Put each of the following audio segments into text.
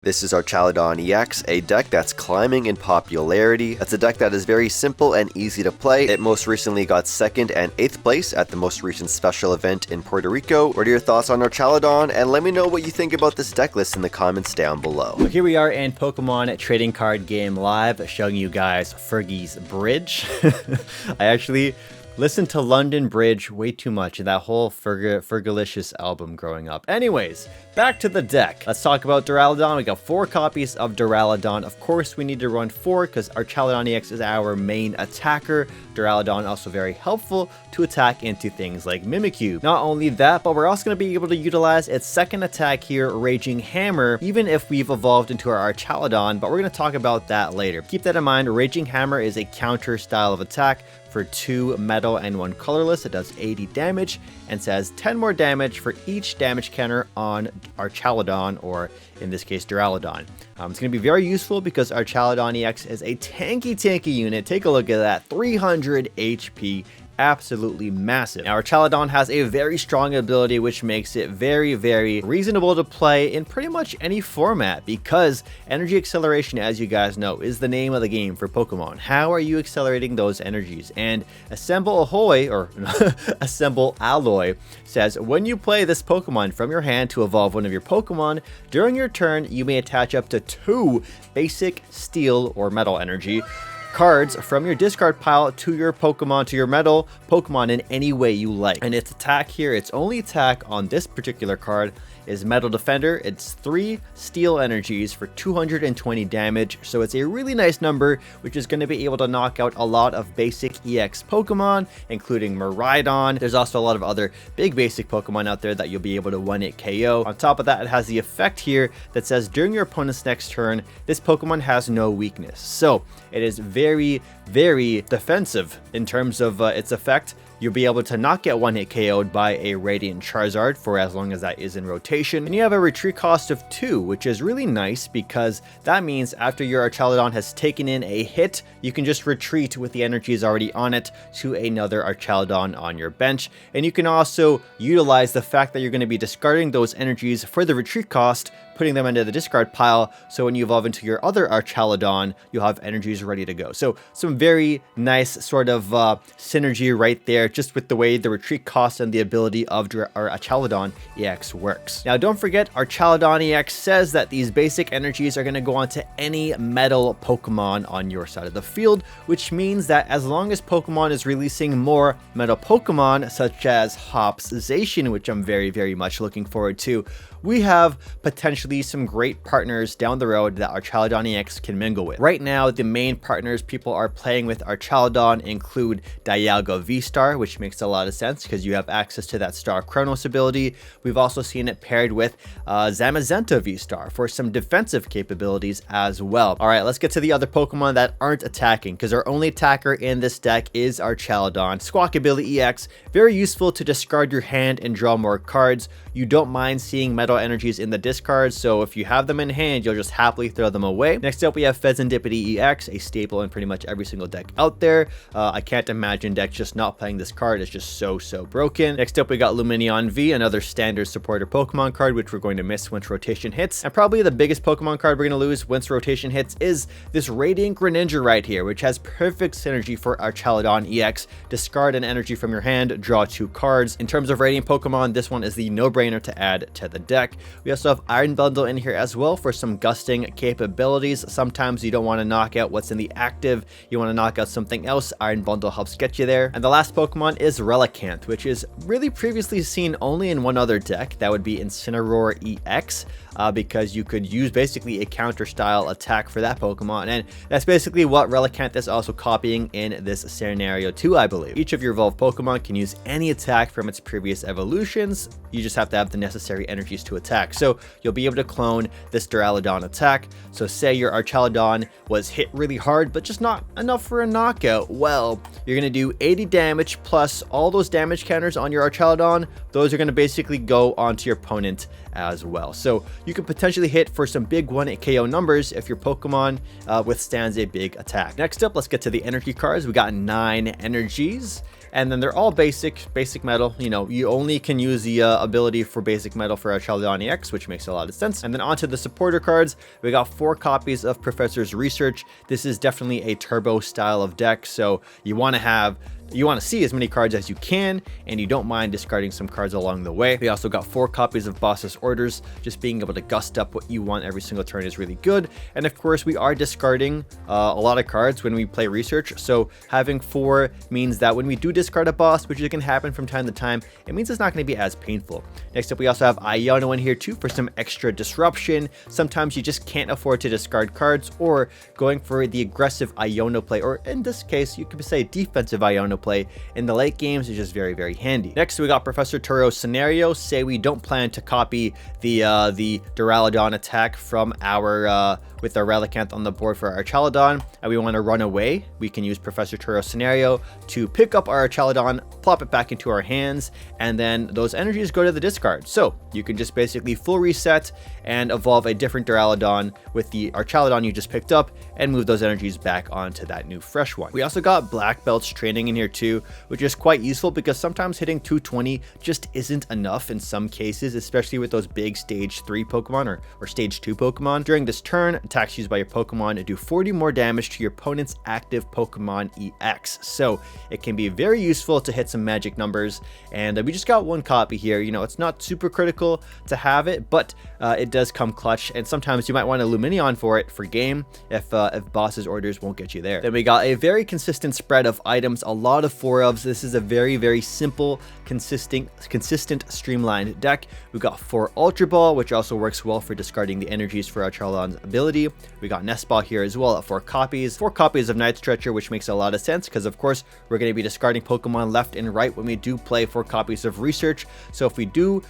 This is Archaludon EX, a deck that's climbing in popularity. It's a deck that is very simple and easy to play. It most recently got 2nd and 8th place at the most recent special event in Puerto Rico. What are your thoughts on Archaludon? And let me know what you think about this deck list in the comments down below. So here we are in Pokemon Trading Card Game Live, showing you guys Fergie's Bridge. I actually listened to London Bridge way too much in that whole Fergalicious album growing up. Anyways, back to the deck. Let's talk about Duraludon. We got 4 copies of Duraludon. Of course, we need to run 4 because Archaludon EX is our main attacker. Duraludon also very helpful to attack into things like Mimikyu. Not only that, but we're also going to be able to utilize its second attack here, Raging Hammer, even if we've evolved into our Archaludon, but we're going to talk about that later. Keep that in mind, Raging Hammer is a counter style of attack for 2 metal and 1 colorless. It does 80 damage and says 10 more damage for each damage counter on Archaludon, or in this case Duraludon. It's going to be very useful because Archaludon EX is a tanky unit. Take a look at that, 300 HP. Absolutely massive. Now, Archaludon has a very strong ability, which makes it very reasonable to play in pretty much any format, because energy acceleration, as you guys know, is the name of the game for Pokemon. How are you accelerating those energies? And Assemble Ahoy, or Assemble Alloy, says when you play this Pokemon from your hand to evolve one of your Pokemon, during your turn, you may attach up to 2 basic steel or metal energy cards from your discard pile to your Pokemon, to your metal Pokemon in any way you like. And its attack here, its only attack on this particular card is Metal Defender. It's 3 steel energies for 220 damage, so it's a really nice number, which is going to be able to knock out a lot of basic EX Pokemon, including Miraidon. There's also a lot of other big basic Pokemon out there that you'll be able to 1-hit KO. On top of that, it has the effect here that says during your opponent's next turn, this Pokemon has no weakness. So it is very defensive in terms of its effect. You'll be able to not get 1-hit KO'd by a Radiant Charizard for as long as that is in rotation. And you have a retreat cost of 2, which is really nice because that means after your Archaludon has taken in a hit, you can just retreat with the energies already on it to another Archaludon on your bench. And you can also utilize the fact that you're going to be discarding those energies for the retreat cost, putting them into the discard pile, so when you evolve into your other Archaludon, you'll have energies ready to go. So some very nice sort of synergy right there, just with the way the retreat cost and the ability of our Archaludon EX works. Now, don't forget, Archaludon EX says that these basic energies are going to go onto any metal Pokemon on your side of the field, which means that as long as Pokemon is releasing more metal Pokemon, such as Hopsization, which I'm very much looking forward to, we have potentially some great partners down the road that Archaludon EX can mingle with. Right now, the main partners people are playing with Archaludon include Dialga V-Star, which makes a lot of sense because you have access to that Star Chronos ability. We've also seen it paired with Zamazenta V-Star for some defensive capabilities as well. All right, let's get to the other Pokemon that aren't attacking, because our only attacker in this deck is Archaludon. Squawkabilly EX, very useful to discard your hand and draw more cards. You don't mind seeing metal energies in the discard, so if you have them in hand, you'll just happily throw them away. Next up, we have Fezandipiti EX, a staple in pretty much every single deck out there. I can't imagine decks just not playing this card. It's just so broken. Next up, we got Lumineon V, another standard supporter Pokemon card, which we're going to miss once rotation hits. And probably the biggest Pokemon card we're going to lose once rotation hits is this Radiant Greninja right here, which has perfect synergy for Archaludon EX. Discard an energy from your hand, draw 2 cards. In terms of Radiant Pokemon, this one is the no-brainer to add to the deck. We also have Iron Bundle in here as well for some gusting capabilities. Sometimes you don't want to knock out what's in the active, you want to knock out something else. Iron Bundle helps get you there. And the last Pokemon is Relicanth, which is really previously seen only in one other deck. That would be Incineroar EX, because you could use basically a counter style attack for that Pokemon, and that's basically what Relicanth is also copying in this scenario too, I believe. Each of your evolved Pokemon can use any attack from its previous evolutions. You just have to have the necessary energies to attack. So you'll be able to clone this Duraludon attack. So say your Archaludon was hit really hard, but just not enough for a knockout. Well, you're going to do 80 damage plus all those damage counters on your Archaludon. Those are going to basically go onto your opponent as well. So you could potentially hit for some big 1-hit KO numbers if your Pokemon withstands a big attack. Next up, let's get to the energy cards. We got 9 energies. and then they're all basic metal. You know, you only can use the ability for basic metal for Archaludon EX, which makes a lot of sense. And then onto the supporter cards, we got 4 copies of Professor's Research. This is definitely a turbo style of deck, so you want to see as many cards as you can, and you don't mind discarding some cards along the way. We also got 4 copies of Boss's Orders. Just being able to gust up what you want every single turn is really good. And of course, we are discarding a lot of cards when we play Research, so having 4 means that when we do discard a boss, which can happen from time to time, it means it's not going to be as painful. Next up, we also have Iono in here too for some extra disruption. Sometimes you just can't afford to discard cards, or going for the aggressive Iono play, or in this case, you could say defensive Iono play in the late games is just very, very handy. Next, we got Professor Turo's scenario. Say we don't plan to copy the Duraludon attack from our with our Relicanth on the board for our Archaludon, and we want to run away. We can use Professor Turo's scenario to pick up our Archaludon, plop it back into our hands, and then those energies go to the discard. So you can just basically full reset and evolve a different Duraludon with the Archaludon you just picked up and move those energies back onto that new fresh one. We also got Black Belt's training in here too, which is quite useful because sometimes hitting 220 just isn't enough in some cases, especially with those big stage 3 Pokemon or stage 2 Pokemon. During this turn, attacks used by your Pokemon do 40 more damage to your opponent's active Pokemon EX. So it can be very useful to hit some magic numbers, and we just got 1 copy here. You know, it's not super critical to have it, but it does come clutch, and sometimes you might want a Lumineon for it for game if Boss's Orders won't get you there. Then we got a very consistent spread of items, a lot of 4-ofs. This is a very, very simple, consistent, streamlined deck. We've got 4 Ultra Ball, which also works well for discarding the energies for Archaludon's ability. We got Nest Ball here as well at 4 copies. 4 copies of Night Stretcher, which makes a lot of sense because, of course, we're going to be discarding Pokemon left and right when we do play 4 copies of Research. So if we do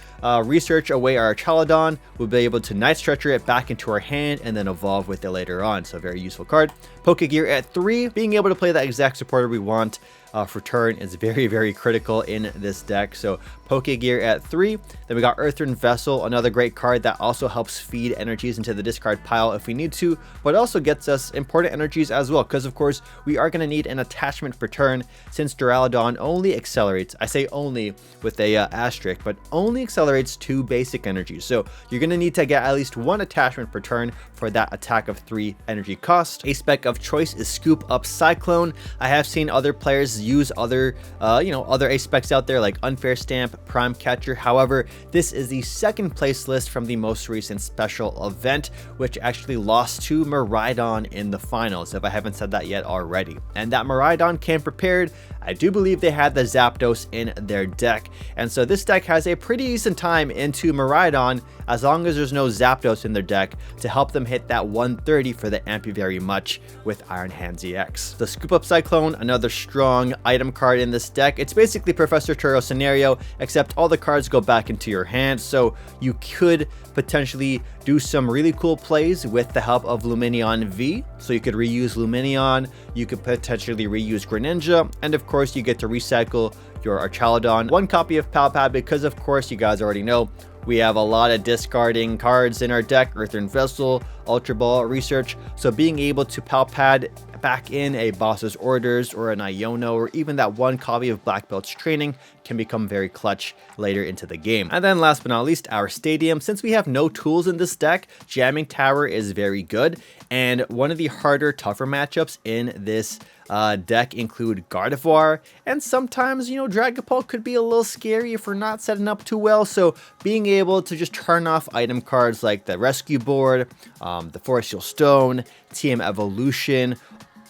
research away our Archaludon, we'll be able to Night Stretcher it back into our hand and then evolve with it later on. So very useful card. Pokégear at 3, being able to play that exact supporter we want for turn is very, very critical in this deck. So Pokégear at 3. Then we got Earthen Vessel, another great card that also helps feed energies into the discard pile if we need to, but also gets us important energies as well, because of course we are going to need an attachment per turn since Duraludon only accelerates, I say only with a asterisk, but only accelerates 2 basic energies. So you're going to need to get at least 1 attachment per turn for that attack of 3 energy cost. A spec of choice is Scoop Up Cyclone. I have seen other players use other other ace specs out there like Unfair Stamp, Prime Catcher. However, this is the 2nd place list from the most recent special event, which actually lost to Miraidon in the finals, if I haven't said that yet already. And that Miraidon came prepared. I do believe they had the Zapdos in their deck, and so this deck has a pretty decent time into Miraidon as long as there's no Zapdos in their deck to help them hit that 130 for the Amp very much with Iron Hands EX. The Scoop Up Cyclone, another strong item card in this deck. It's basically Professor Turo scenario, except all the cards go back into your hand, so you could potentially do some really cool plays with the help of Lumineon V. So you could reuse Lumineon, you could potentially reuse Greninja, and of course you get to recycle your Archaludon. 1 copy of Pal Pad because of course you guys already know we have a lot of discarding cards in our deck, Earthen Vessel, Ultra Ball, Research, so being able to Pal Pad back in a Boss's Orders or an Iono or even that 1 copy of Black Belt's training can become very clutch later into the game. And then last but not least, our Stadium. Since we have no tools in this deck, Jamming Tower is very good, and one of the harder, tougher matchups in this deck include Gardevoir, and sometimes, Dragapult could be a little scary if we're not setting up too well, so being able to just turn off item cards like the Rescue Board, the Forest Stone, TM Evolution,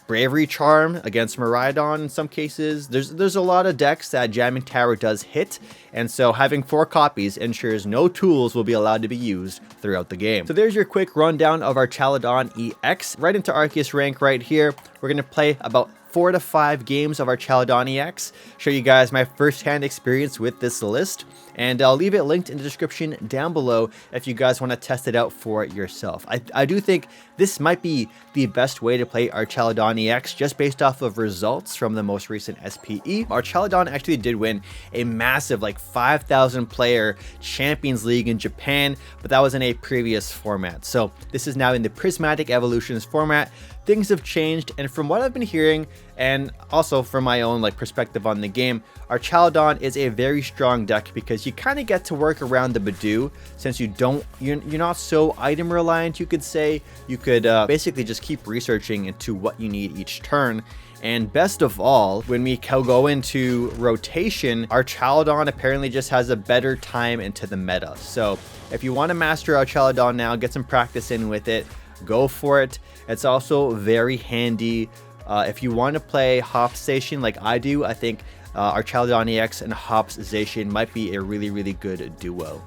Bravery Charm against Miraidon in some cases. There's a lot of decks that Jamming Tower does hit, and so having 4 copies ensures no tools will be allowed to be used throughout the game. So there's your quick rundown of our Archaludon EX. Right into Arceus rank right here. We're going to play about 4 to 5 games of our Archaludon EX, show you guys my first-hand experience with this list, and I'll leave it linked in the description down below if you guys want to test it out for yourself. I do think this might be the best way to play Archaludon EX just based off of results from the most recent SPE. Archaludon actually did win a massive 5,000 player Champions League in Japan, but that was in a previous format. So this is now in the Prismatic Evolutions format. things have changed, and from what I've been hearing, and also from my own like perspective on the game, Archaludon is a very strong deck because you kind of get to work around the Badoo since you're not so item reliant. You could say you could basically just keep researching into what you need each turn. And best of all, when we go into rotation, Archaludon apparently just has a better time into the meta. So if you want to master Archaludon now, get some practice in with it, go for it. It's also very handy if you want to play Hop Station like I do. I think Archaludon EX and Hop Station might be a really good duo.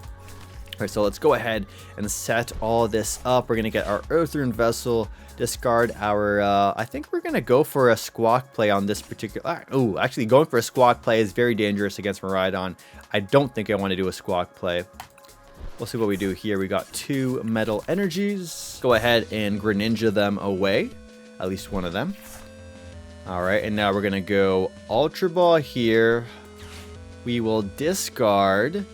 Alright, so let's go ahead and set all this up. We're going to get our Earthen Vessel, discard our, I think we're going to go for a Squawk play on this particular, oh, actually going for a Squawk play is very dangerous against Miraidon. I don't think I want to do a Squawk play. We'll see what we do here. We got 2 Metal Energies. Go ahead and Greninja them away, at least one of them. Alright, and now we're going to go Ultra Ball here. We will discard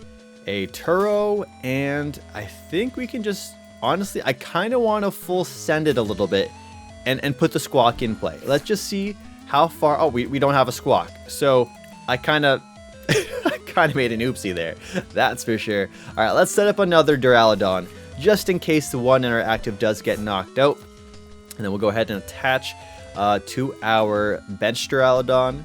a Turo, and I think we can just, honestly, I kind of want to full send it a little bit and put the Squawk in play. Let's just see how far, oh, we don't have a Squawk. So I kind of made an oopsie there, that's for sure. All right, let's set up another Duraludon just in case the one in our active does get knocked out. And then we'll go ahead and attach to our bench Duraludon,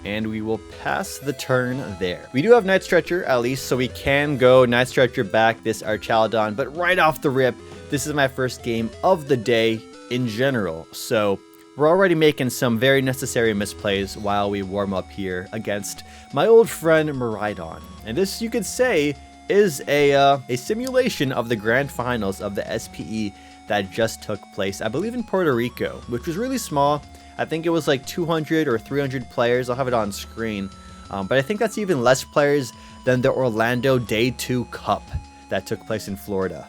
and we will pass the turn there. We do have Night Stretcher at least, so we can go Night Stretcher back this Archaludon, but right off the rip, this is my first game of the day in general. So we're already making some very necessary misplays while we warm up here against my old friend Miraidon. And this, you could say, is a simulation of the grand finals of the SPE that just took place, I believe, in Puerto Rico, which was really small. I think it was like 200 or 300 players. I'll have it on screen. But I think that's even less players than the Orlando Day 2 Cup that took place in Florida.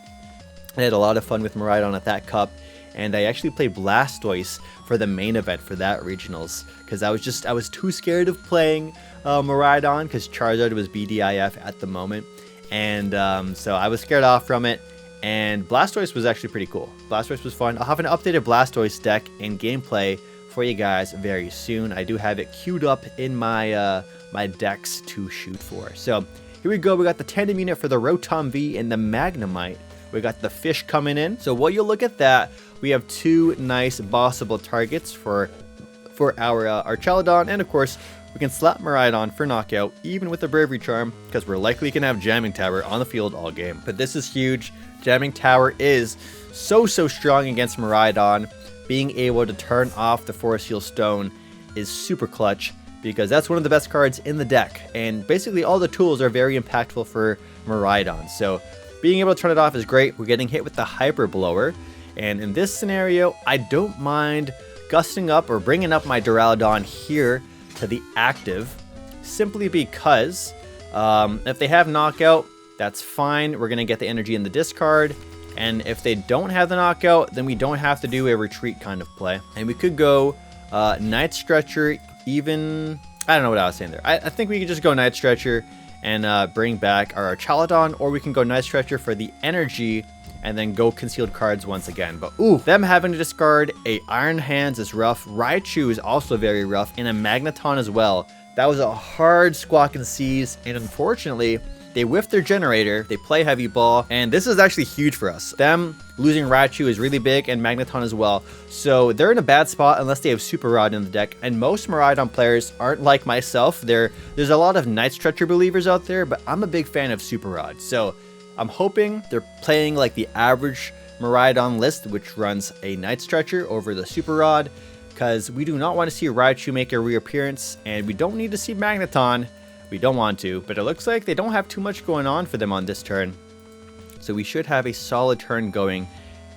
I had a lot of fun with Miraidon at that cup, and I actually played Blastoise for the main event for that regionals because I was too scared of playing Miraidon because Charizard was BDIF at the moment, and so I was scared off from it. And Blastoise was actually pretty cool. Blastoise was fun. I'll have an updated Blastoise deck and gameplay for you guys very soon. I do have it queued up in my my decks to shoot for. So here we go. We got the tandem unit for the Rotom V and the Magnemite. We got the fish coming in. So while you look at that, we have 2 nice bossable targets for our Archaludon, and of course we can slap Miraidon for knockout even with the Bravery Charm because we're likely gonna have Jamming Tower on the field all game. But this is huge. Jamming Tower is so strong against Miraidon. Being able to turn off the Force Heal Stone is super clutch because that's one of the best cards in the deck, and basically all the tools are very impactful for Miraidon. So being able to turn it off is great. We're getting hit with the Hyper Blower, and in this scenario I don't mind gusting up or bringing up my Duraludon here to the active, simply because if they have knockout, that's fine. We're gonna get the energy in the discard, and if they don't have the knockout, then we don't have to do a retreat kind of play. And we could go Night Stretcher, even, I don't know what I was saying there. I think we could just go Night Stretcher and bring back our Archaludon, or we can go Night Stretcher for the energy and then go concealed cards once again. But ooh, them having to discard a Iron Hands is rough. Raichu is also very rough, and a Magneton as well. That was a hard Squawk and Seize, and unfortunately they whiffed their generator. They play Heavy Ball, and this is actually huge for us. Them losing Raichu is really big, and Magneton as well. So they're in a bad spot unless they have Super Rod in the deck, and most Miraidon players aren't like myself. There's a lot of Night Stretcher believers out there, but I'm a big fan of Super Rod. So I'm hoping they're playing like the average Miraidon list, which runs a Night Stretcher over the Super Rod, because we do not want to see Raichu make a reappearance, and we don't need to see Magneton. We don't want to, but it looks like they don't have too much going on for them on this turn. So we should have a solid turn going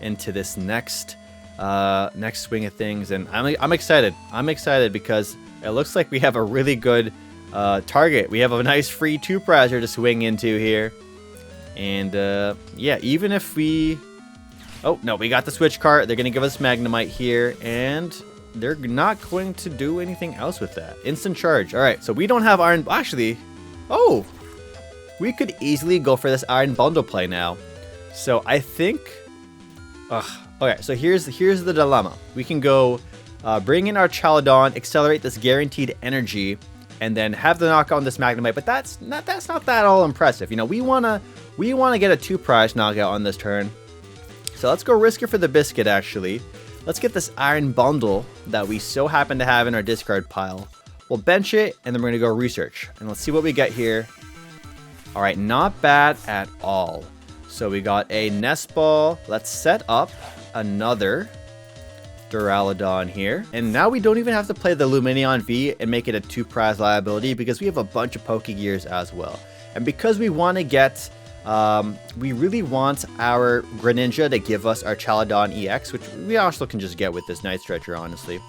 into this next swing of things, and I'm excited. I'm excited because it looks like we have a really good target. We have a nice free 2-prizer to swing into here. And yeah, even if we... Oh, no, we got the switch card. They're going to give us Magnemite here, and they're not going to do anything else with that. Instant charge. All right, so we don't have Iron... Actually, oh, we could easily go for this Iron Bundle play now. So I think... Okay, so here's the dilemma. We can go bring in our Archaludon, accelerate this guaranteed energy, and then have the knockout on this Magnemite. But that's not that all impressive. You know, we wanna get a 2-prize knockout on this turn. So let's go risk it for the biscuit. Actually, let's get this Iron Bundle that we so happen to have in our discard pile. We'll bench it, and then we're gonna go research, and let's see what we get here. All right, not bad at all. So we got a Nest Ball. Let's set up another Duraludon here. And now we don't even have to play the Lumineon V and make it a 2-prize liability because we have a bunch of Pokégears as well. And because we want to get, we really want our Greninja to give us our Archaludon EX, which we also can just get with this Night Stretcher, honestly.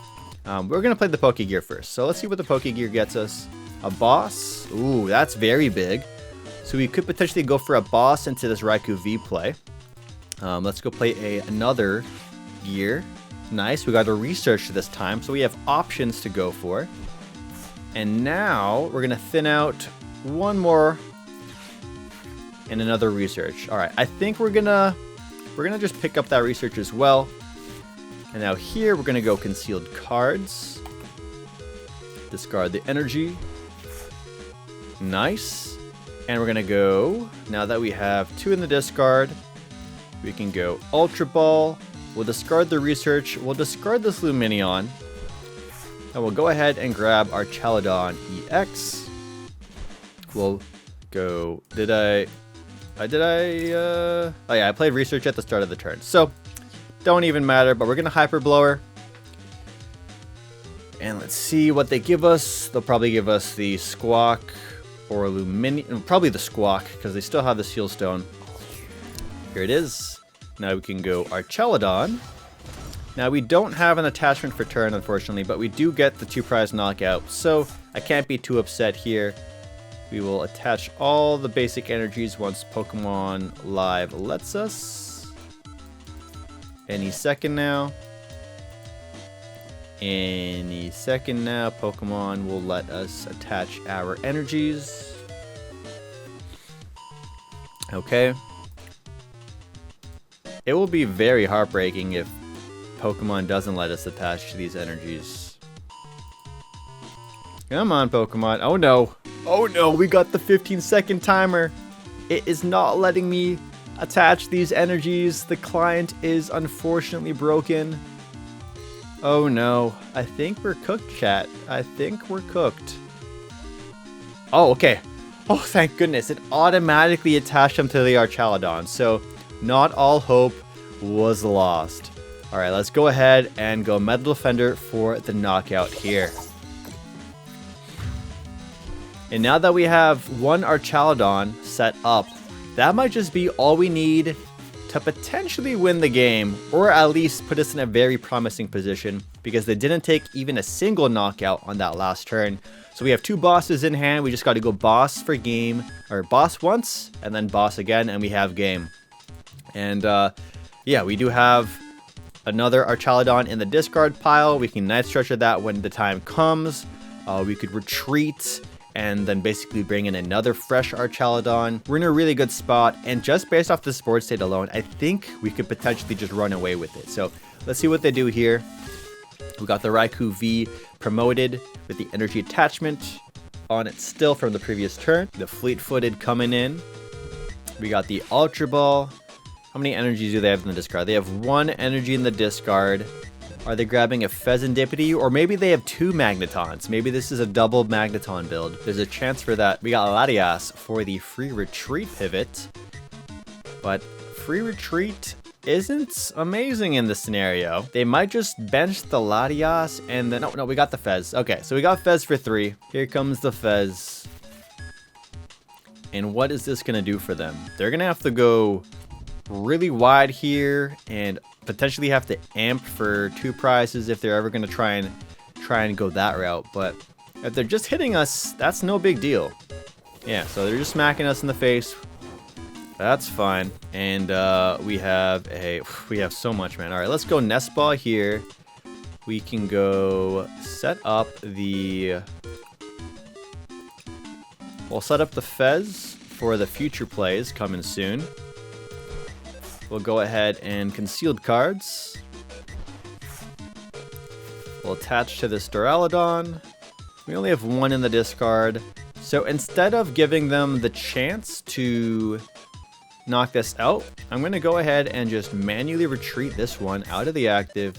We're going to play the Pokégear first. So let's see what the Pokégear gets us. A boss. Ooh, that's very big. So we could potentially go for a boss into this Raikou V play. Let's go play another gear. Nice, we got a research this time, so we have options to go for. And now we're gonna thin out one more and another research. All right, I think we're gonna just pick up that research as well. And now here we're gonna go concealed cards. Discard the energy. Nice. And we're gonna go, now that we have 2 in the discard, we can go Ultra Ball. We'll discard the research. We'll discard this Lumineon. And we'll go ahead and grab our Archaludon EX. We'll go, oh yeah, I played research at the start of the turn. So, don't even matter, but we're gonna Hyper Blower. And let's see what they give us. They'll probably give us the Squawk or Lumineon, probably the Squawk, because they still have the Seal Stone. Here it is. Now we can go Archaludon. Now we don't have an attachment for turn, unfortunately, but we do get the 2-prize knockout, so I can't be too upset here. We will attach all the basic energies once Pokemon Live lets us. Any second now. Any second now, Pokemon will let us attach our energies. Okay. It will be very heartbreaking if Pokemon doesn't let us attach to these energies. Come on, Pokemon. Oh no. Oh no, we got the 15-second timer. It is not letting me attach these energies. The client is unfortunately broken. Oh no. I think we're cooked, chat. I think we're cooked. Oh, okay. Oh, thank goodness. It automatically attached them to the Archaludon. So, not all hope was lost. All right, let's go ahead and go Metal Defender for the knockout here. And now that we have one Archaludon set up, that might just be all we need to potentially win the game, or at least put us in a very promising position, because they didn't take even a single knockout on that last turn. So we have 2 bosses in hand. We just got to go boss for game, or boss once, and then boss again, and we have game. And yeah, we do have another Archaludon in the discard pile. We can Night Stretcher that when the time comes. We could retreat and then basically bring in another fresh Archaludon. We're in a really good spot, and just based off the support state alone, I think we could potentially just run away with it. So let's see what they do here. We got the Raikou V promoted with the energy attachment on it still from the previous turn. The Fleet-Footed coming in. We got the Ultra Ball. How many energies do they have in the discard? They have 1 energy in the discard. Are they grabbing a Fezandipiti? Or maybe they have 2 Magnetons. Maybe this is a double Magneton build. There's a chance for that. We got Latias for the free retreat pivot. But free retreat isn't amazing in this scenario. They might just bench the Latias and then... No, we got the Fez. Okay, so we got Fez for 3. Here comes the Fez. And what is this going to do for them? They're going to have to go really wide here and potentially have to amp for 2 prizes if they're ever going to try and go that route. But if they're just hitting us, that's no big deal. Yeah, so they're just smacking us in the face. That's fine. And we have so much, man. All right, let's go Nest Ball here. We can go set up the... We'll set up the Fez for the future plays coming soon. we'll go ahead and concealed cards. We'll attach to this Duraludon. We only have one in the discard. So instead of giving them the chance to knock this out, I'm going to go ahead and just manually retreat this one out of the active.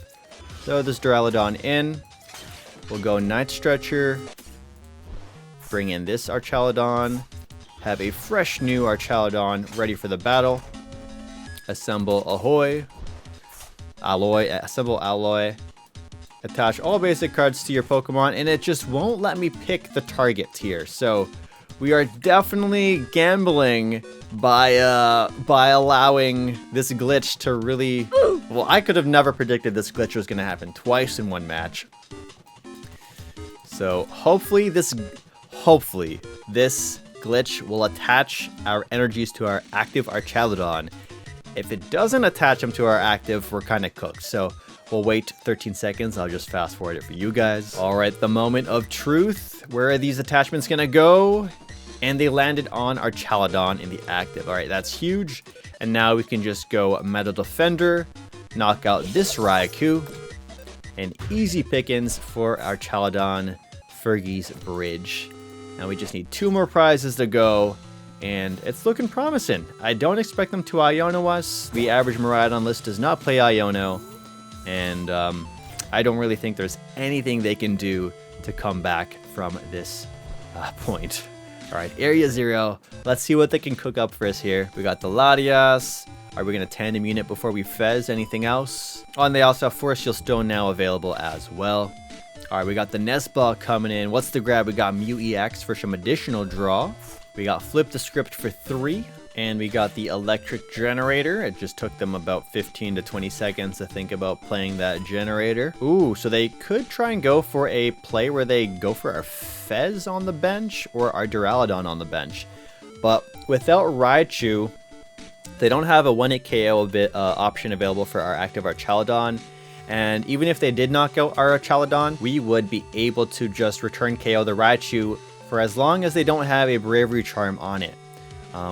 Throw this Duraludon in. We'll go Night Stretcher. Bring in this Archaludon. Have a fresh new Archaludon ready for the battle. Assemble Assemble Alloy. Attach all basic cards to your Pokemon, and it just won't let me pick the targets here. So we are definitely gambling by allowing this glitch to really... Well, I could have never predicted this glitch was going to happen twice in one match. So hopefully this glitch will attach our energies to our active Archaludon. If it doesn't attach them to our active, we're kind of cooked. So we'll wait 13 seconds. I'll just fast forward it for you guys. All right, the moment of truth. Where are these attachments gonna go? And they landed on Archaludon in the active. All right, that's huge. And now we can just go Metal Defender, knock out this Raikou, and easy pickings for Archaludon Fergie's Bridge. Now we just need 2 more prizes to go, and it's looking promising. I don't expect them to Iono us. The average Miraidon list does not play Iono, and I don't really think there's anything they can do to come back from this point. All right, Area 0. Let's see what they can cook up for us here. We got the Latias. Are we going to tandem unit before we Fez anything else? Oh, and they also have Forest Shield Stone now available as well. All right, we got the Nest Ball coming in. What's the grab? We got Mew EX for some additional draw. We got Flip the Script for 3. And we got the Electric Generator. It just took them about 15 to 20 seconds to think about playing that generator. Ooh, so they could try and go for a play where they go for our Fez on the bench or our Duraludon on the bench. But without Raichu, they don't have a 1-hit KO option available for our active Archaludon. And even if they did knock out our Archaludon, we would be able to just return KO the Raichu for as long as they don't have a Bravery Charm on it.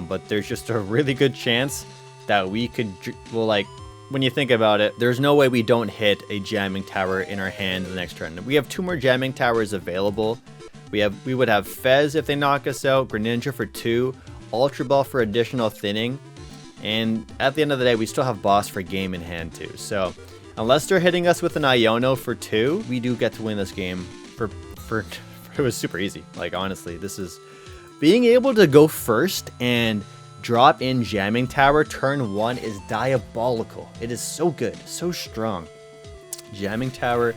But there's just a really good chance that we could, well, like, when you think about it, there's no way we don't hit a Jamming Tower in our hand the next turn. We have 2 more Jamming Towers available. We would have Fez if they knock us out, Greninja for 2, Ultra Ball for additional thinning, and at the end of the day, we still have Boss for game in hand too. So unless they're hitting us with an Iono for 2, we do get to win this game. It was super easy. Like, honestly, this is being able to go first and drop in Jamming Tower turn 1 is diabolical. It is so good, so strong. Jamming Tower,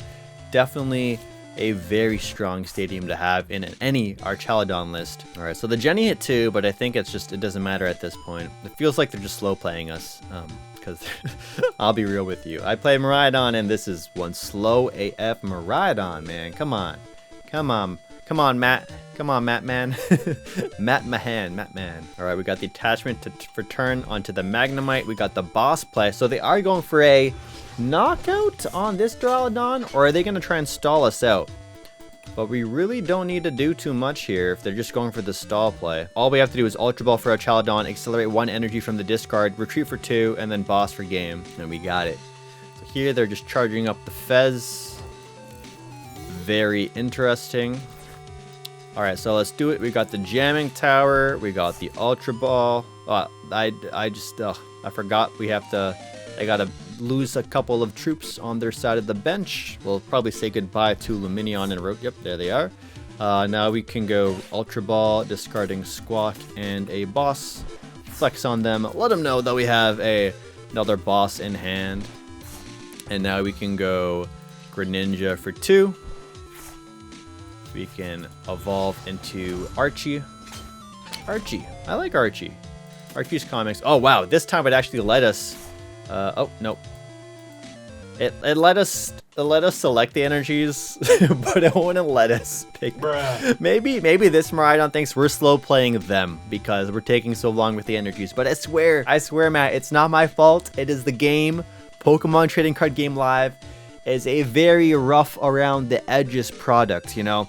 definitely a very strong stadium to have in any Archaludon list. All right, so the Jenny hit 2, but I think it doesn't matter at this point. It feels like they're just slow playing us. Because I'll be real with you. I play Miraidon, and this is one slow AF Miraidon, man. Come on, Matt. Come on, Matt man. Matt man. All right, we got the attachment for turn onto the Magnemite. We got the boss play. So they are going for a knockout on this Duraludon, or are they going to try and stall us out? But we really don't need to do too much here if they're just going for the stall play. All we have to do is Ultra Ball for Archaludon, accelerate 1 energy from the discard, retreat for 2, and then boss for game. And we got it. So here they're just charging up the Fez. Very interesting. All right, so let's do it. We got the Jamming Tower. We got the Ultra Ball. I forgot I gotta lose a couple of troops on their side of the bench. We'll probably say goodbye to Lumineon and Rogue. Yep, there they are. Now we can go Ultra Ball, discarding Squawk and a boss. Flex on them. Let them know that we have another boss in hand. And now we can go Greninja for 2. We can evolve into Archie. I like Archie. Archie's comics. Oh wow, this time it actually let us. Oh nope. It let us select the energies, but it wouldn't let us pick. Bruh. Maybe this Miraidon thinks we're slow playing them because we're taking so long with the energies. But I swear, Matt, it's not my fault. It is the game. Pokemon Trading Card Game Live is a very rough around the edges product, you know.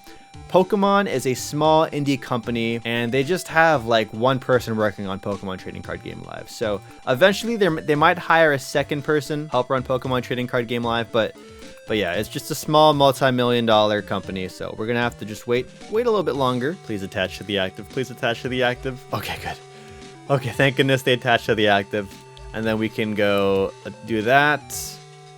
Pokemon is a small indie company, and they just have like one person working on Pokemon Trading Card Game Live. So eventually they might hire a second person help run Pokemon Trading Card Game Live, but yeah, it's just a small multi-million-dollar company, so we're gonna have to just wait a little bit longer. Please attach to the active. Please attach to the active. Okay, good. Okay, thank goodness they attached to the active. And then we can go do that.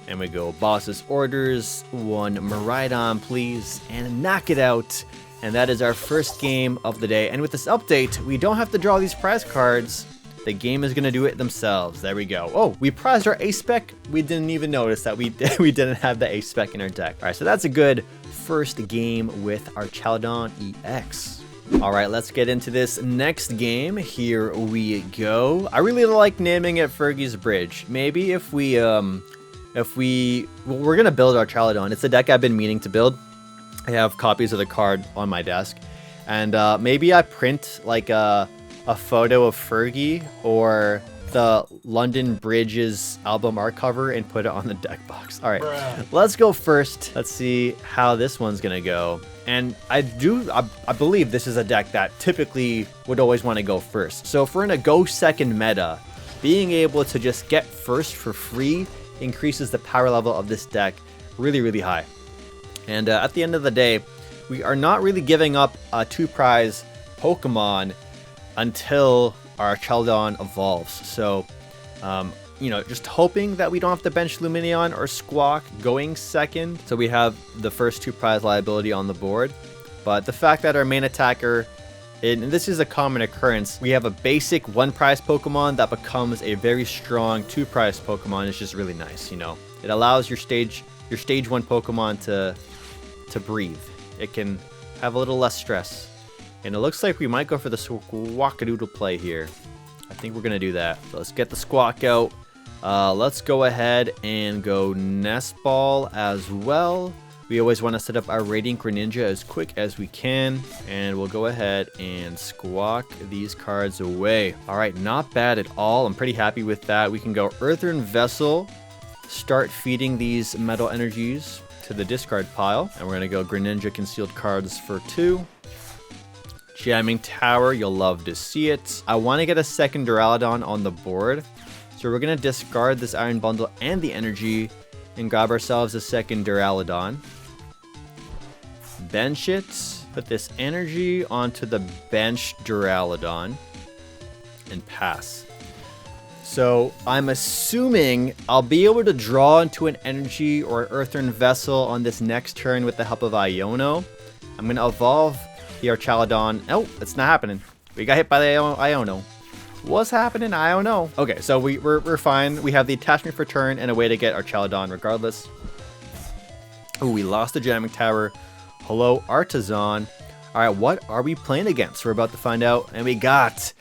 And we go boss's orders. 1 Miraidon, please, and knock it out. And that is our first game of the day. And with this update, we don't have to draw these prize cards. The game is gonna do it themselves. There we go. Oh, we prized our A spec. We didn't even notice that we didn't have the A spec in our deck. All right, so that's a good first game with Archaludon EX. All right, let's get into this next game. Here we go. I really like naming it Fergie's Bridge. Maybe if we're gonna build Archaludon. It's a deck I've been meaning to build. I have copies of the card on my desk, and maybe I print like a photo of Fergie or the London Bridge's album art cover and put it on the deck box. All right, let's go first. Let's see how this one's gonna go. And I believe this is a deck that typically would always want to go first. So if we're in a go second meta, being able to just get first for free increases the power level of this deck really, really high. And at the end of the day, we are not really giving up a 2-prize Pokemon until our Archaludon evolves. So, just hoping that we don't have to bench Lumineon or Squawk going second. So we have the first 2-prize liability on the board. But the fact that our main attacker, and this is a common occurrence, we have a basic 1-prize Pokemon that becomes a very strong 2-prize Pokemon is just really nice, It allows your stage 1 Pokemon to breathe. It can have a little less stress. And it looks like we might go for the Squawkadoodle play here. I think we're going to do that. So let's get the Squawk out. Let's go ahead and go Nest Ball as well. We always want to set up our Radiant Greninja as quick as we can. And we'll go ahead and Squawk these cards away. All right, not bad at all. I'm pretty happy with that. We can go Earthen Vessel. Start feeding these metal energies to the discard pile. And we're going to go Greninja Concealed Cards for 2. Jamming Tower, you'll love to see it. I want to get a second Duraludon on the board. So we're going to discard this Iron Bundle and the energy and grab ourselves a second Duraludon. Bench it. Put this energy onto the bench Duraludon and pass. So I'm assuming I'll be able to draw into an energy or Earthen Vessel on this next turn with the help of Iono. I'm going to evolve the Archaludon. Oh, it's not happening. We got hit by the Iono. What's happening? I don't know. Okay, so we're fine. We have the attachment for turn and a way to get Archaludon regardless. Oh, we lost the Jamming Tower. Hello, Artisan. All right, what are we playing against? We're about to find out. And we got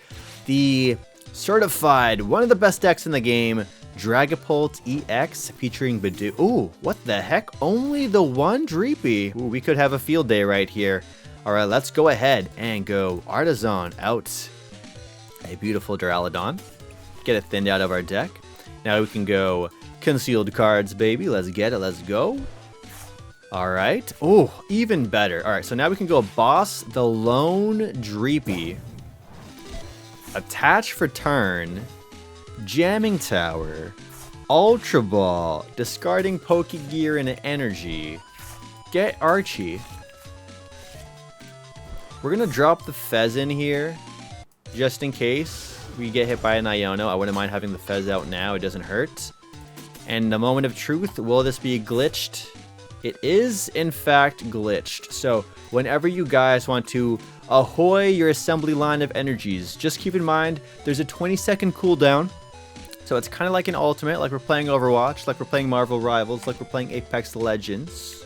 the certified, one of the best decks in the game, Dragapult EX featuring Bidoo. Ooh, what the heck? Only the one Dreepy. Ooh, we could have a field day right here. All right, let's go ahead and go Artisan out. A beautiful Duraludon. Get it thinned out of our deck. Now we can go Concealed Cards, baby. Let's get it. Let's go. All right. Oh, even better. All right, so now we can go Boss the Lone Dreepy. Attach for turn. Jamming Tower. Ultra Ball. Discarding Pokégear and energy. Get Archie. We're going to drop the Fez in here. Just in case we get hit by an Iono. I wouldn't mind having the Fez out now. It doesn't hurt. And the moment of truth. Will this be glitched? It is, in fact, glitched. So whenever you guys want to ahoy your assembly line of energies, just keep in mind there's a 20-second cooldown. So it's kind of like an ultimate, like we're playing Overwatch, like we're playing Marvel Rivals, like we're playing Apex Legends.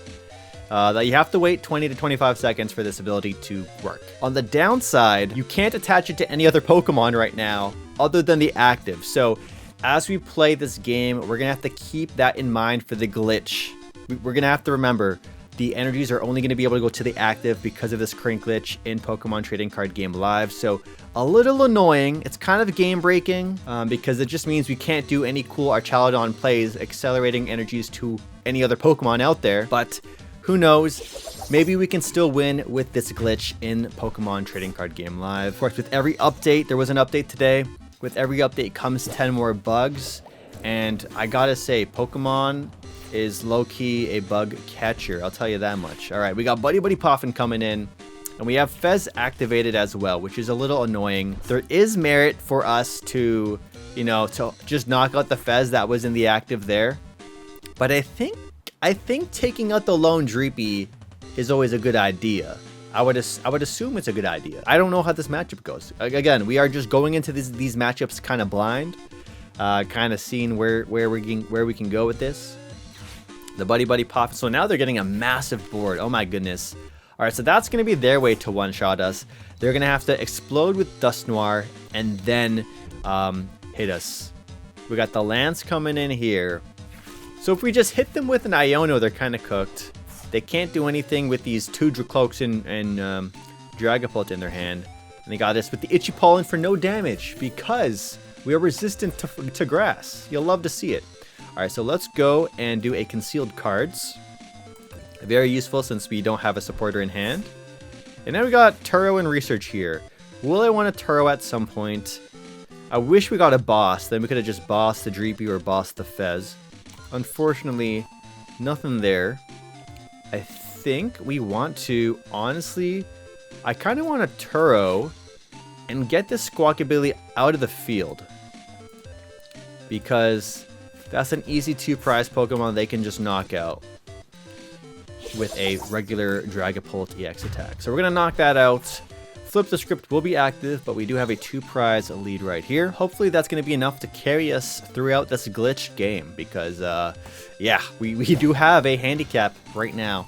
That you have to wait 20 to 25 seconds for this ability to work. On the downside, you can't attach it to any other Pokemon right now other than the active. So as we play this game, we're going to have to keep that in mind for the glitch. We're going to have to remember the energies are only going to be able to go to the active because of this current glitch in Pokemon Trading Card Game Live. So a little annoying. It's kind of game breaking because it just means we can't do any cool Archaludon plays accelerating energies to any other Pokemon out there. But Who knows? Maybe we can still win with this glitch in Pokemon Trading Card Game Live. Of course, with every update, there was an update today. With every update comes 10 more bugs. And I gotta say, Pokemon is low-key a bug catcher. I'll tell you that much. All right, we got Buddy Buddy Poffin coming in. And we have Fez activated as well, which is a little annoying. There is merit for us to, you know, to just knock out the Fez that was in the active there. But I think taking out the lone Dreepy is always a good idea. I would assume it's a good idea. I don't know how this matchup goes. Again, we are just going into these matchups kind of blind, kind of seeing where we can go with this. The Buddy Buddy Pop. So now they're getting a massive board. Oh my goodness. All right, so that's going to be their way to one-shot us. They're going to have to explode with Dusknoir and then hit us. We got the Lance coming in here. So if we just hit them with an Iono, they're kind of cooked. They can't do anything with these two Dracloaks and Dragapult in their hand. And they got us with the Itchy Pollen for no damage because we are resistant to grass. You'll love to see it. All right, so let's go and do a Concealed Cards. Very useful since we don't have a supporter in hand. And now we got Turo and Research here. Will I want a Turo at some point? I wish we got a boss. Then we could have just bossed the Dreepy or bossed the Fez. Unfortunately, nothing there. I think we want to, honestly, I kind of want a Turo and get this Squawkabilly out of the field. Because that's an easy 2-prize Pokemon they can just knock out with a regular Dragapult EX attack. So we're going to knock that out. Flip the Script will be active, but we do have a 2-prize lead right here. Hopefully that's going to be enough to carry us throughout this glitch game because, yeah, we do have a handicap right now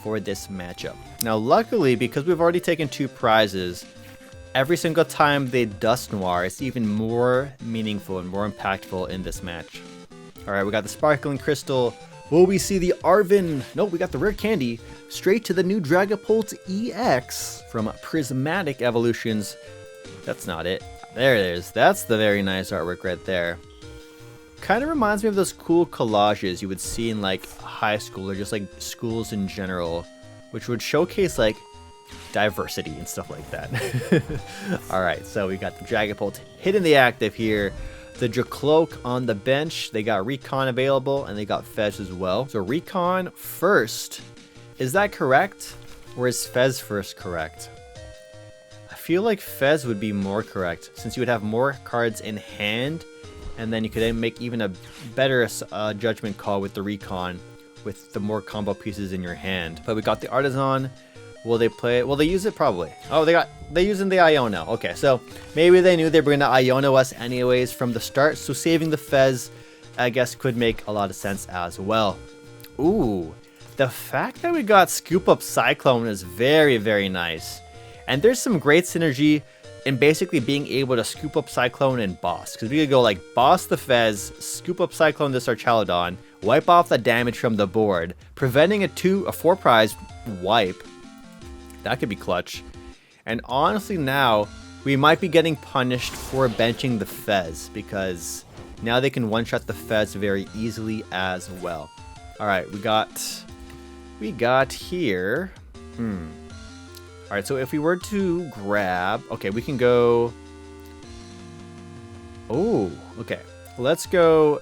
for this matchup. Now, luckily, because we've already taken 2 prizes, every single time they Dusknoir, it's even more meaningful and more impactful in this match. All right, we got the Sparkling Crystal. Will we see the Arven? Nope, we got the Rare Candy. Straight to the new Dragapult EX from Prismatic Evolutions. That's not it. There it is. That's the very nice artwork right there. Kind of reminds me of those cool collages you would see in like high school or just like schools in general, which would showcase like diversity and stuff like that. All right, so we got the Dragapult hitting the active here. The Dracloak on the bench. They got Recon available and they got Fez as well. So Recon first. Is that correct? Or is Fez first correct? I feel like Fez would be more correct since you would have more cards in hand and then you could then make even a better judgment call with the Recon with the more combo pieces in your hand. But we got the Artisan. Will they play it? Will they use it? Probably. Oh, they're using the Iono. Okay, so maybe they knew they were going to Iono us anyways from the start. So saving the Fez, I guess, could make a lot of sense as well. Ooh, the fact that we got Scoop Up Cyclone is very, very nice. And there's some great synergy in basically being able to Scoop Up Cyclone and boss. Because we could go like boss the Fez, Scoop Up Cyclone this Archaludon, wipe off the damage from the board, preventing a 4-prize wipe. That could be clutch. And honestly now, we might be getting punished for benching the Fez because now they can one-shot the Fez very easily as well. Alright, we got here. Alright, so if we were to grab... Okay, we can go... Oh, okay. Let's go...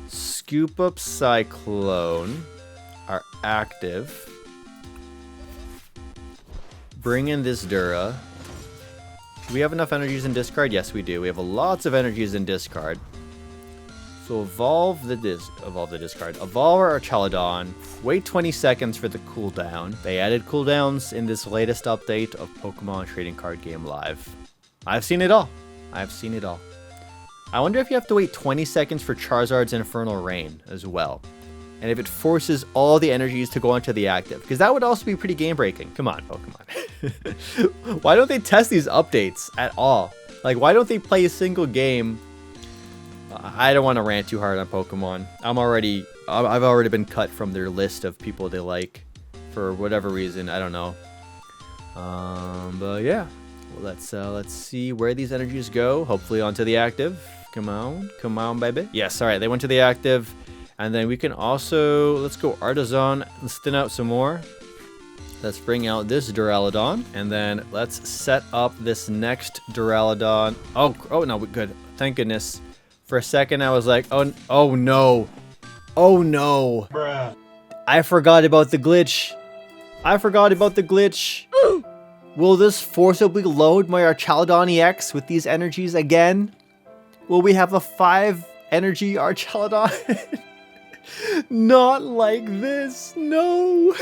Scoop Up Cyclone. Our active. Bring in this Dura. Do we have enough energies in discard? Yes, we do. We have lots of energies in discard. So evolve the discard. Evolve our Archaludon. Wait 20 seconds for the cooldown. They added cooldowns in this latest update of Pokemon Trading Card Game Live. I've seen it all. I've seen it all. I wonder if you have to wait 20 seconds for Charizard's Infernal Rain as well. And if it forces all the energies to go onto the active. Because that would also be pretty game-breaking. Come on, Pokemon. Why don't they test these updates at all? Like, why don't they play a single game? I don't want to rant too hard on Pokemon. I've already been cut from their list of people they like. For whatever reason, I don't know. But yeah. Well, let's see where these energies go. Hopefully onto the active. Come on, baby. Yes, alright, they went to the active. And then we can also, let's go Artisan and thin out some more. Let's bring out this Duraludon, and then let's set up this next Duraludon. Oh no, good. Thank goodness. For a second, I was like, oh no. Oh no. Bruh. I forgot about the glitch. Will this forcibly load my Archaludon EX with these energies again? Will we have a 5 energy Archaludon? Not like this, no.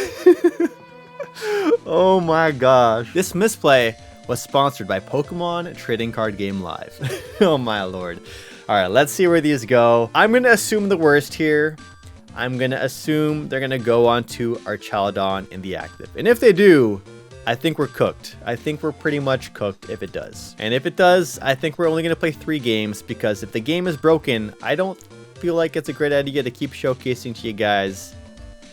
Oh my gosh. This misplay was sponsored by Pokemon Trading Card Game Live. Oh my lord. Alright, let's see where these go. I'm going to assume the worst here. I'm going to assume they're going to go on to Archaludon in the active. And if they do, I think we're cooked. I think we're pretty much cooked if it does. And if it does, I think we're only going to play 3 games, because if the game is broken, I don't feel like it's a great idea to keep showcasing to you guys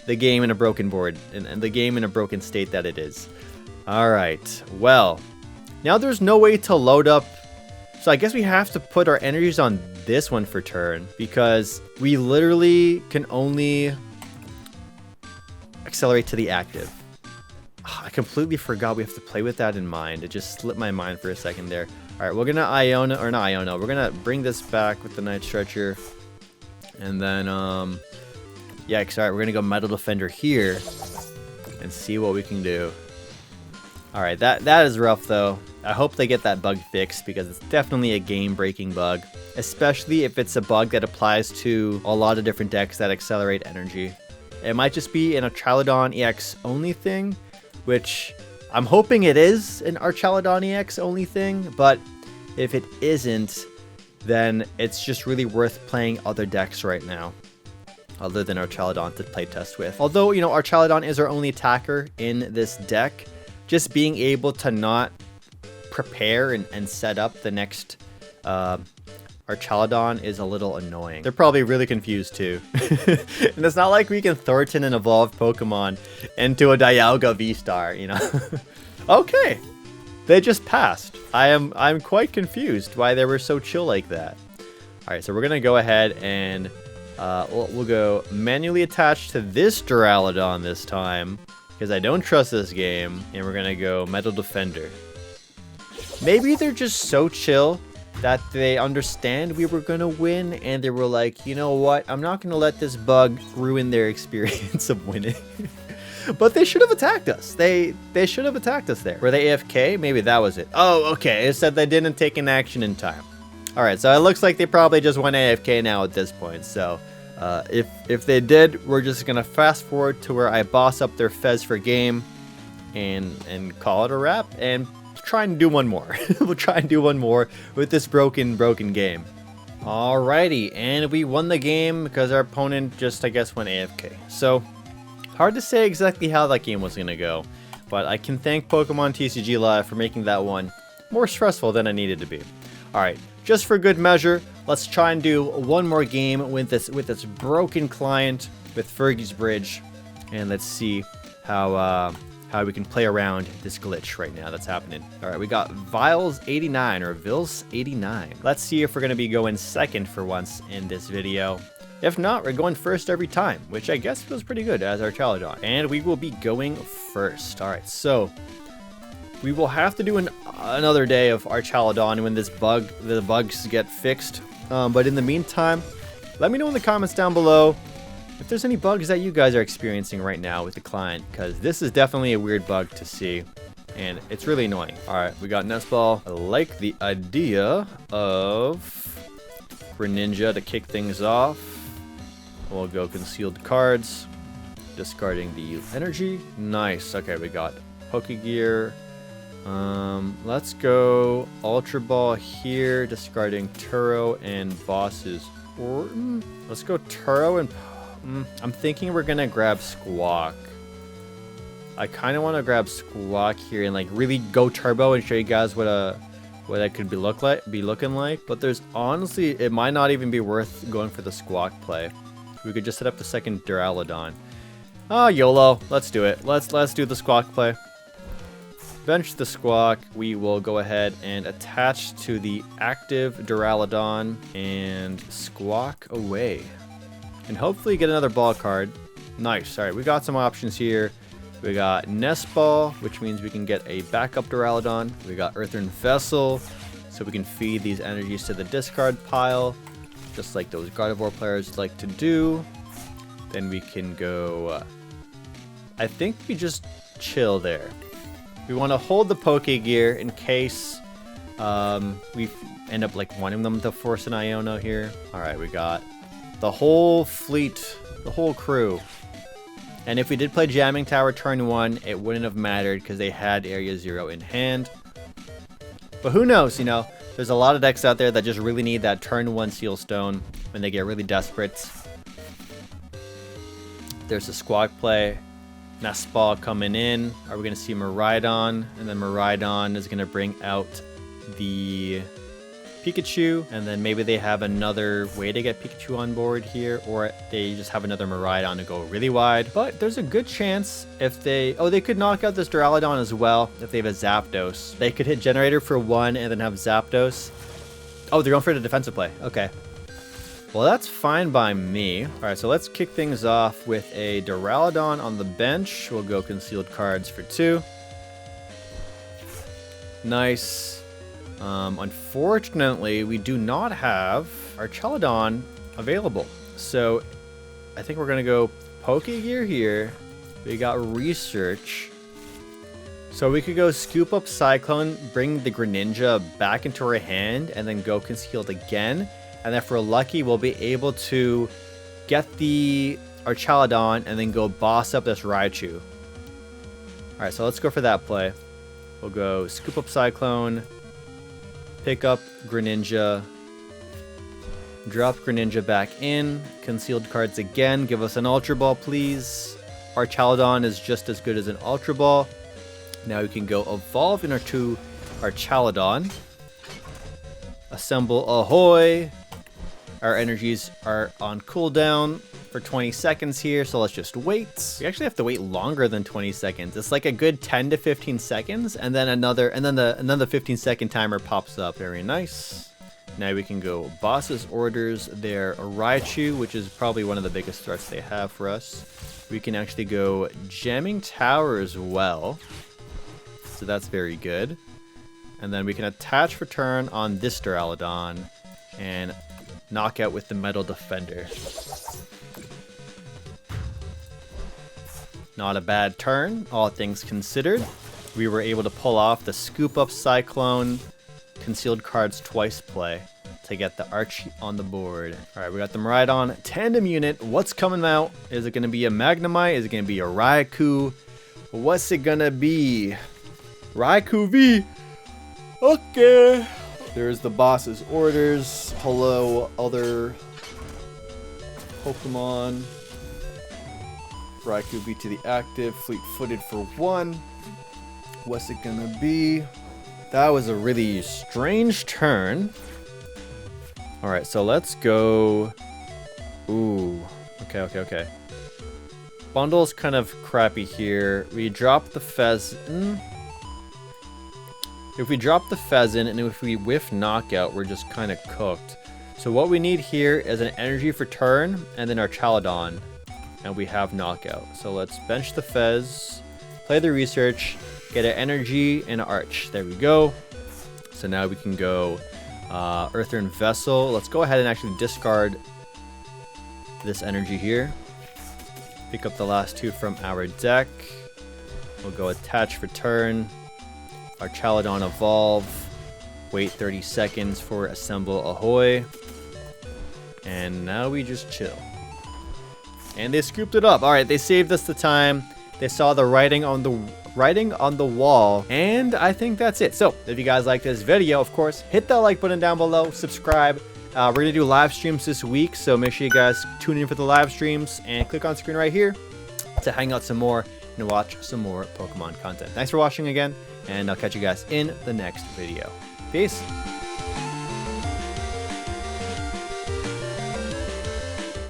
the game in a broken board and the game in a broken state that it is. All right, well, now there's no way to load up. So I guess we have to put our energies on this one for turn, because we literally can only accelerate to the active. I completely forgot we have to play with that in mind. It just slipped my mind for a second there. All right, we're gonna Iono, or not Iono, we're gonna bring this back with the Night Stretcher. And then, yikes, alright, we're gonna go Metal Defender here and see what we can do. Alright, that is rough though. I hope they get that bug fixed, because it's definitely a game-breaking bug. Especially if it's a bug that applies to a lot of different decks that accelerate energy. It might just be an Archaludon EX only thing, which I'm hoping it is an Archaludon EX only thing, but if it isn't, then it's just really worth playing other decks right now, other than Archaludon to play test with. Although, you know, Archaludon is our only attacker in this deck, just being able to not prepare and set up the next Archaludon is a little annoying. They're probably really confused too. And it's not like we can Thornton an evolved Pokemon into a Dialga V-Star, you know? Okay. They just passed. I'm quite confused why they were so chill like that. Alright, so we're gonna go ahead and we'll go manually attach to this Duraludon this time, because I don't trust this game, and we're gonna go Metal Defender. Maybe they're just so chill that they understand we were gonna win, and they were like, you know what, I'm not gonna let this bug ruin their experience of winning. But they should have attacked us. They should have attacked us there. Were they AFK? Maybe that was it. Oh, okay. It said they didn't take an action in time. All right, so it looks like they probably just went AFK now at this point. So if they did, we're just gonna fast forward to where I boss up their Fez for game, and call it a wrap, and try and do one more. We'll try and do one more with this broken game. Alrighty, and we won the game because our opponent just, I guess, went AFK. So hard to say exactly how that game was going to go, but I can thank Pokemon TCG Live for making that one more stressful than it needed to be. Alright, just for good measure, let's try and do one more game with this broken client with Fergie's Bridge, and let's see how we can play around this glitch right now that's happening. Alright, we got Viles89 or Vils89. Let's see if we're going to be going second for once in this video. If not, we're going first every time, which I guess feels pretty good as Archaludon. And we will be going first. Alright, so we will have to do another day of Archaludon when the bugs get fixed. But in the meantime, let me know in the comments down below if there's any bugs that you guys are experiencing right now with the client, because this is definitely a weird bug to see, and it's really annoying. Alright, we got Nest Ball. I like the idea of Greninja to kick things off. We'll go concealed cards, discarding the energy. Nice. Okay, we got Pokégear. Let's go Ultra Ball here, discarding Turo and Boss's Orton. Let's go Turo and I'm thinking we're gonna grab Squawk. I kind of want to grab Squawk here and like really go turbo and show you guys what I could be looking like. But there's honestly, it might not even be worth going for the Squawk play. We could just set up the second Duraludon. Oh, YOLO. Let's do it. Let's do the Squawk play. Bench the Squawk. We will go ahead and attach to the active Duraludon and Squawk away. and hopefully get another ball card. Nice. All right, we got some options here. We got Nest Ball, which means we can get a backup Duraludon. We got Earthen Vessel, so we can feed these energies to the discard pile, just like those Gardevoir players like to do. Then we can go... I think we just chill there. We want to hold the Pokégear in case we end up like wanting them to force an Iono here. Alright, we got the whole fleet, the whole crew. And if we did play Jamming Tower turn 1, it wouldn't have mattered because they had Area 0 in hand. But who knows, you know, there's a lot of decks out there that just really need that turn 1 Seal Stone when they get really desperate. There's a Squawk play. Nest Ball coming in. Are we going to see Miraidon? And then Miraidon is going to bring out the Pikachu. And then maybe they have another way to get Pikachu on board here. Or they just have another Miraidon to go really wide. But there's a good chance if they... Oh, they could knock out this Duraludon as well if they have a Zapdos. They could hit Generator for 1 and then have Zapdos. Oh, they're going for the defensive play. Okay. Well, that's fine by me. All right, so let's kick things off with a Duraludon on the bench. We'll go concealed cards for 2. Nice. Unfortunately, we do not have Archaludon available. So I think we're going to go Pokégear here. We got Research. So we could go Scoop Up Cyclone, bring the Greninja back into our hand, and then go concealed again. And if we're lucky, we'll be able to get the Archaludon and then go boss up this Raichu. Alright, so let's go for that play. We'll go Scoop Up Cyclone, pick up Greninja, drop Greninja back in, concealed cards again, give us an Ultra Ball, please. Archaludon is just as good as an Ultra Ball. Now we can go evolve into Archaludon. Assemble Ahoy. Our energies are on cooldown for 20 seconds here, so let's just wait. We actually have to wait longer than 20 seconds. It's like a good 10 to 15 seconds, and then another 15-second timer pops up. Very nice. Now we can go Boss's Orders their Raichu, which is probably one of the biggest threats they have for us. We can actually go Jamming Tower as well, so that's very good. And then we can attach for turn on this Duraludon and knock out with the Metal Defender. Not a bad turn, all things considered. We were able to pull off the Scoop Up Cyclone concealed cards twice play to get the Archie on the board. Alright, we got the Miraidon tandem unit. What's coming out? Is it going to be a Magnemite? Is it going to be a Raikou? What's it going to be? Raikou V! Okay. There's the boss's orders. Hello, other Pokemon. Raikou V to the active. Fleet-footed for 1. What's it gonna be? That was a really strange turn. Alright, so let's go... Ooh. Okay. Bundle's kind of crappy here. We drop the Pheasant. If we drop the Pheasant and if we whiff Knockout, we're just kind of cooked. So what we need here is an energy for turn and then Archaludon. And we have Knockout. So let's bench the Fez, play the Research, get an energy and an Arch. There we go. So now we can go Earthen Vessel. Let's go ahead and actually discard this energy here. Pick up the last 2 from our deck. We'll go attach for turn. Archaludon evolve. Wait 30 seconds for assemble Ahoy. And now we just chill. And they scooped it up. Alright, they saved us the time. They saw the writing on the wall. And I think that's it. So, if you guys like this video, of course, hit that like button down below. Subscribe. We're going to do live streams this week. So make sure you guys tune in for the live streams. And click on the screen right here to hang out some more and watch some more Pokemon content. Thanks for watching again. And I'll catch you guys in the next video. Peace.